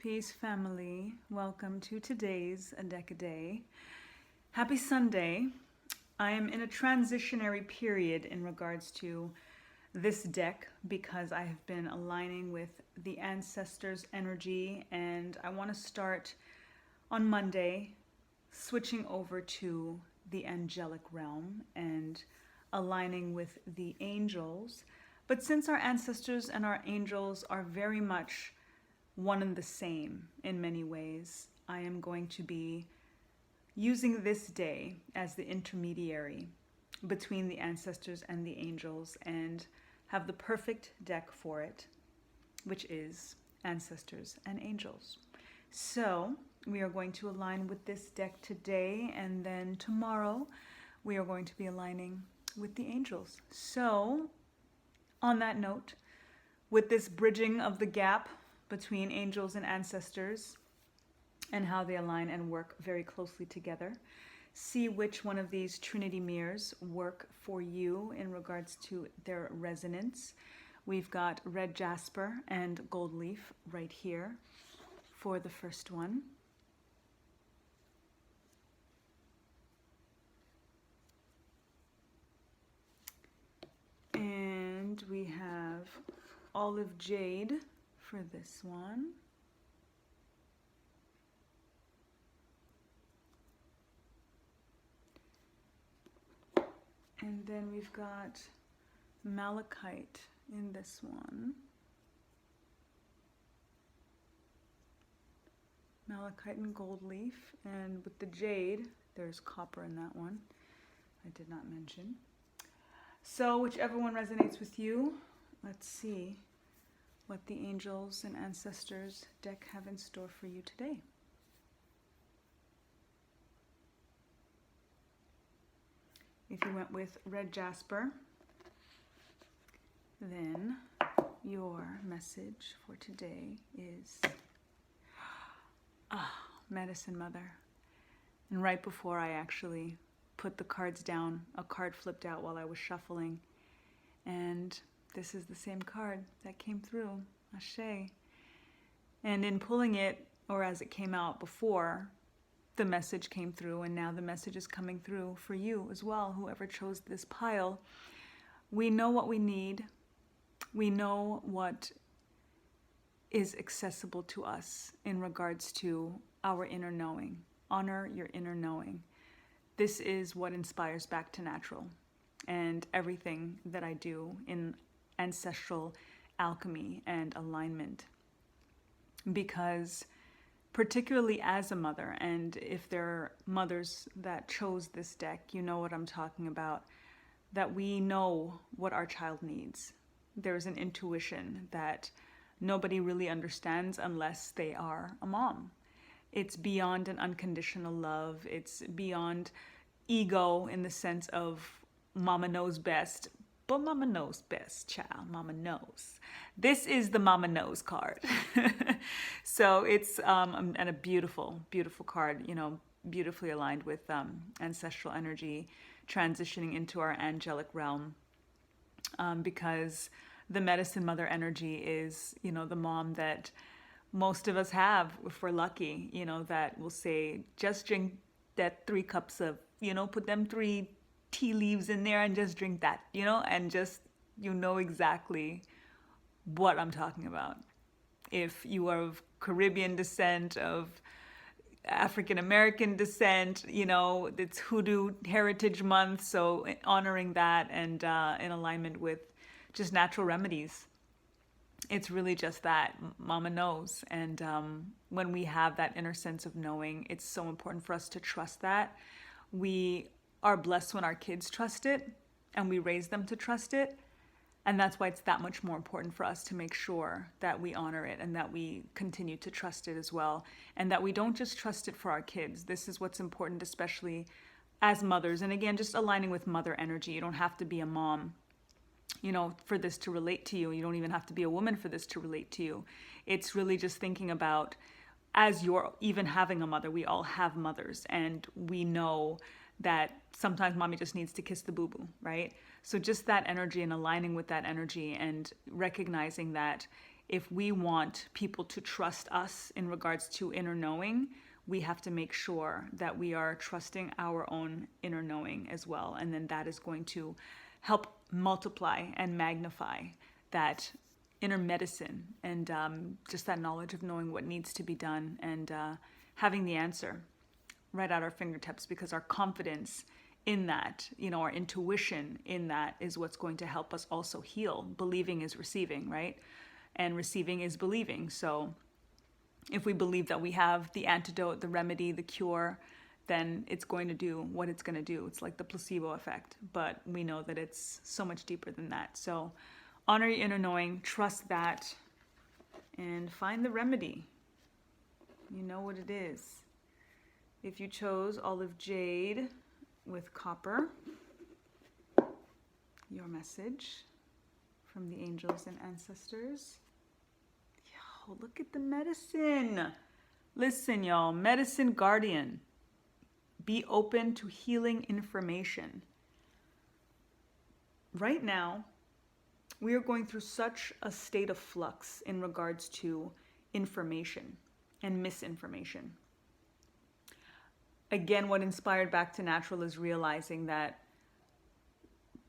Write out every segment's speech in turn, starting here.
Peace, family. Welcome to today's A Deck a Day. Happy Sunday. I am in a transitionary period in regards to this deck because I have been aligning with the ancestors' energy, and I want to start on Monday switching over to the angelic realm and aligning with the angels. But since our ancestors and our angels are very much one and the same in many ways, I am going to be using this day as the intermediary between the ancestors and the angels and have the perfect deck for it, which is ancestors and angels. So we are going to align with this deck today, and then tomorrow we are going to be aligning with the angels. So on that note, with this bridging of the gap between angels and ancestors and how they align and work very closely together, see which one of these Trinity Mirs work for you in regards to their resonance. We've got red jasper and gold leaf right here for the first one. And we have olive jade for this one. And then we've got malachite in this one. Malachite and gold leaf. And with the jade, there's copper in that one. I did not mention. So whichever one resonates with you, let's see what the angels and ancestors deck have in store for you today. If you went with red jasper, then your message for today is Medicine Mother. And right before I actually put the cards down, a card flipped out while I was shuffling, and this is the same card that came through, Ashe. And in pulling it, or as it came out before, the message came through, and now the message is coming through for you as well, whoever chose this pile. We know what we need. We know what is accessible to us in regards to our inner knowing. Honor your inner knowing. This is what inspires back to natural. And everything that I do in ancestral alchemy and alignment, because particularly as a mother, and if there are mothers that chose this deck, you know what I'm talking about, that we know what our child needs. There's an intuition that nobody really understands unless they are a mom. It's beyond an unconditional love. It's beyond ego in the sense of mama knows best. But mama knows best, child. Mama knows. This is the mama knows card. So it's and a beautiful, beautiful card, you know, beautifully aligned with ancestral energy, transitioning into our angelic realm. Because the medicine mother energy is, you know, the mom that most of us have, if we're lucky, you know, that will say, just drink that 3 cups of, you know, put them 3 tea leaves in there and just drink that, you know, and just, you know exactly what I'm talking about. If you are of Caribbean descent, of African American descent, you know, it's Hoodoo Heritage Month, so honoring that and in alignment with just natural remedies. It's really just that, mama knows. And when we have that inner sense of knowing, it's so important for us to trust that. We are blessed when our kids trust it and we raise them to trust it. And that's why it's that much more important for us to make sure that we honor it and that we continue to trust it as well. And that we don't just trust it for our kids. This is what's important, especially as mothers. And again, just aligning with mother energy. You don't have to be a mom, you know, for this to relate to you. You don't even have to be a woman for this to relate to you. It's really just thinking about, as you're even having a mother, we all have mothers, and we know that sometimes mommy just needs to kiss the boo-boo, right? So just that energy and aligning with that energy and recognizing that if we want people to trust us in regards to inner knowing, we have to make sure that we are trusting our own inner knowing as well. And then that is going to help multiply and magnify that inner medicine and just that knowledge of knowing what needs to be done and having the answer right at our fingertips, because our confidence in that, our intuition in that is what's going to help us also heal. Believing is receiving, right? And receiving is believing. So if we believe that we have the antidote, the remedy, the cure, then it's going to do what it's going to do. It's like the placebo effect, but we know that it's so much deeper than that. So honor your inner knowing, trust that, and find the remedy. You know what it is. If you chose olive jade with copper, your message from the angels and ancestors. Yo, look at the medicine. Listen, y'all, medicine guardian. Be open to healing information. Right now, we are going through such a state of flux in regards to information and misinformation. Again, what inspired Back to Natural is realizing that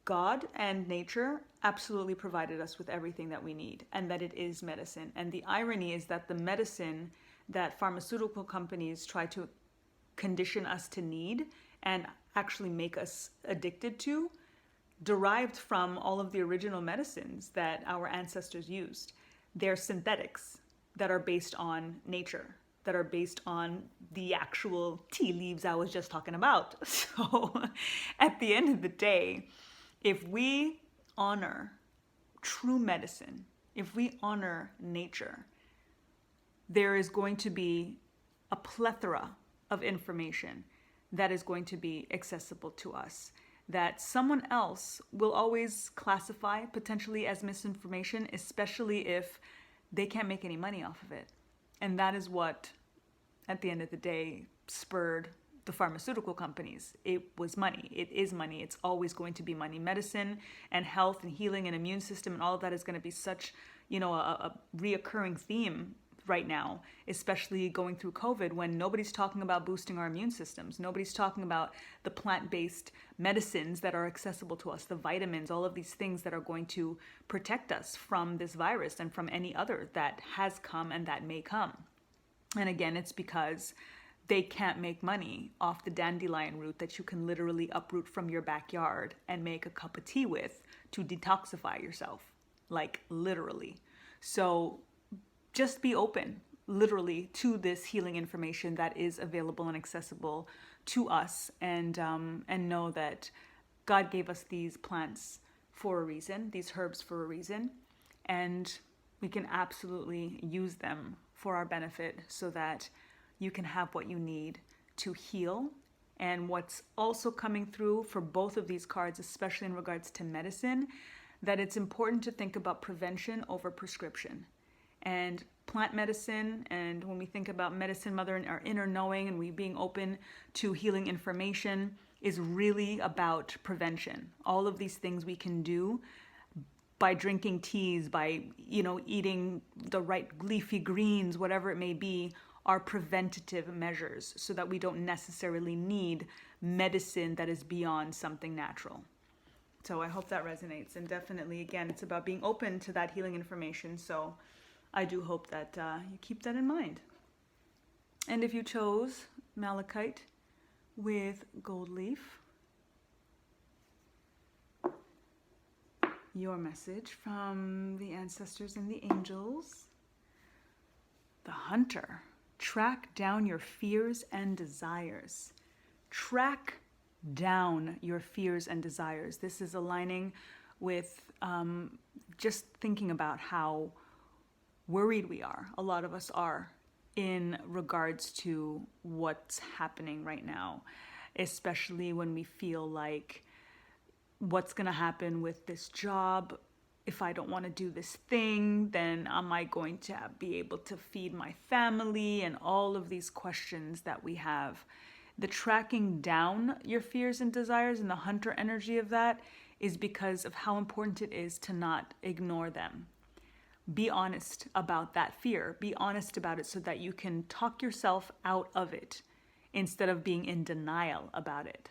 God and nature absolutely provided us with everything that we need, and that it is medicine. And the irony is that the medicine that pharmaceutical companies try to condition us to need and actually make us addicted to derived from all of the original medicines that our ancestors used. They're synthetics that are based on nature, that are based on the actual tea leaves I was just talking about. So at the end of the day, if we honor true medicine, if we honor nature, there is going to be a plethora of information that is going to be accessible to us, that someone else will always classify potentially as misinformation, especially if they can't make any money off of it. And that is what, at the end of the day, spurred the pharmaceutical companies. It was money. It is money. It's always going to be money. Medicine and health and healing and immune system and all of that is going to be such, a reoccurring theme right now, especially going through COVID, when nobody's talking about boosting our immune systems. Nobody's talking about the plant-based medicines that are accessible to us, the vitamins, all of these things that are going to protect us from this virus and from any other that has come and that may come. And again, it's because they can't make money off the dandelion root that you can literally uproot from your backyard and make a cup of tea with to detoxify yourself, like literally. So just be open, literally, to this healing information that is available and accessible to us, and know that God gave us these plants for a reason, these herbs for a reason, and we can absolutely use them for our benefit so that you can have what you need to heal. And what's also coming through for both of these cards, especially in regards to medicine, that it's important to think about prevention over prescription. And plant medicine, and when we think about medicine mother and our inner knowing and we being open to healing information, is really about prevention. All of these things we can do by drinking teas, by eating the right leafy greens, whatever it may be, are preventative measures so that we don't necessarily need medicine that is beyond something natural. So I hope that resonates. And definitely, again, it's about being open to that healing information. So I do hope that you keep that in mind. And if you chose malachite with gold leaf, your message from the ancestors and the angels. The hunter. Track down your fears and desires. Track down your fears and desires. This is aligning with just thinking about how worried we are. A lot of us are in regards to what's happening right now, especially when we feel like what's going to happen with this job. If I don't want to do this thing, then am I going to be able to feed my family? And all of these questions that we have. The tracking down your fears and desires and the hunter energy of that is because of how important it is to not ignore them. be honest about that fear. Be honest about it so that you can talk yourself out of it instead of being in denial about it.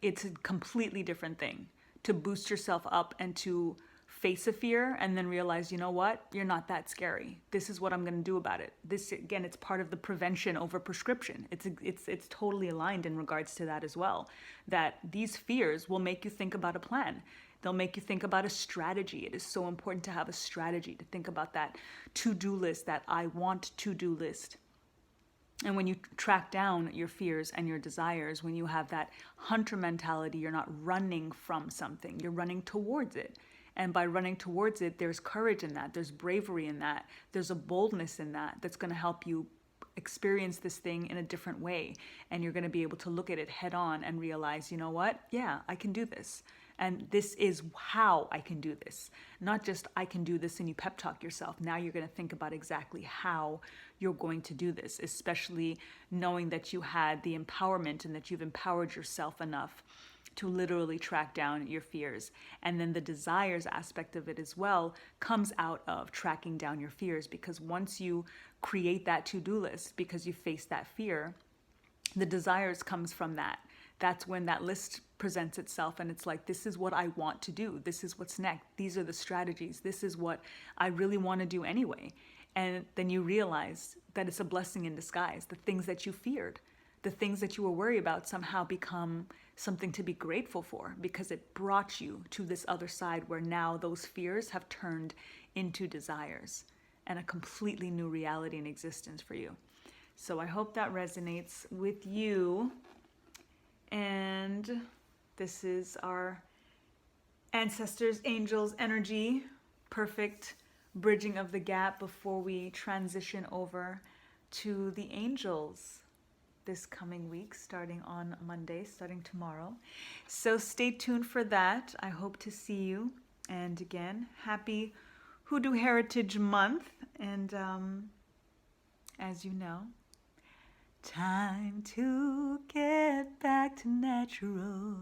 It's a completely different thing to boost yourself up and to face a fear and then realize, you know what, you're not that scary. This is what I'm going to do about it. This, again, it's part of the prevention over prescription. It's totally aligned in regards to that as well, that these fears will make you think about a plan. They'll make you think about a strategy. It is so important to have a strategy, to think about that to-do list, that I want to-do list. And when you track down your fears and your desires, when you have that hunter mentality, you're not running from something, you're running towards it. And by running towards it, there's courage in that, there's bravery in that, there's a boldness in that that's going to help you experience this thing in a different way. And you're going to be able to look at it head on and realize, you know what? Yeah, I can do this. And this is how I can do this. Not just I can do this and you pep talk yourself. Now you're going to think about exactly how you're going to do this, especially knowing that you had the empowerment and that you've empowered yourself enough to literally track down your fears. And then the desires aspect of it as well comes out of tracking down your fears, because once you create that to-do list, because you face that fear, the desires comes from that. That's when that list presents itself and it's like, this is what I want to do. This is what's next. These are the strategies. This is what I really want to do anyway. And then you realize that it's a blessing in disguise. The things that you feared, the things that you were worried about somehow become something to be grateful for, because it brought you to this other side where now those fears have turned into desires and a completely new reality and existence for you. So I hope that resonates with you. And this is our ancestors, angels energy, perfect bridging of the gap before we transition over to the angels this coming week, starting on Monday, starting tomorrow. So stay tuned for that. I hope to see you. And again, happy Hoodoo Heritage Month. And as you know, time to get back to natural.